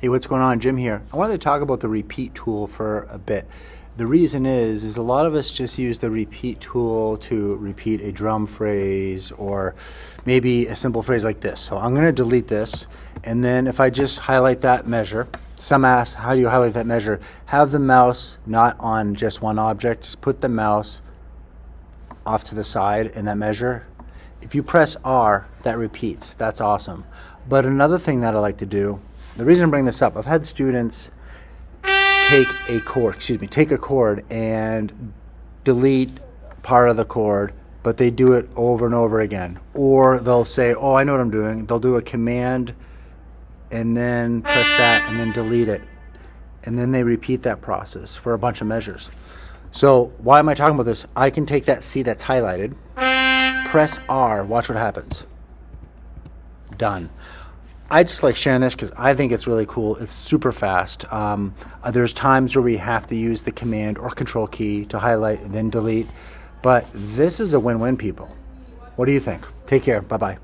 Hey, what's going on? Jim here. I wanted to talk about the repeat tool for a bit. The reason is a lot of us just use the repeat tool to repeat a drum phrase or maybe a simple phrase like this. So I'm going to delete this, and then if I just highlight that measure, some ask, how do you highlight that measure? Have the mouse not on just one object, just put the mouse off to the side in that measure. If you press R, that repeats. That's awesome. But another thing that I like to do, the reason I'm bringing this up, I've had students take a chord and delete part of the chord, but they do it over and over again. Or they'll say, oh, I know what I'm doing. They'll do a command and then press that and then delete it. And then they repeat that process for a bunch of measures. So why am I talking about this? I can take that C that's highlighted, press R, watch what happens. Done. I just like sharing this because I think it's really cool. It's super fast. There's times where we have to use the command or control key to highlight and then delete. But this is a win-win, people. What do you think? Take care. Bye-bye.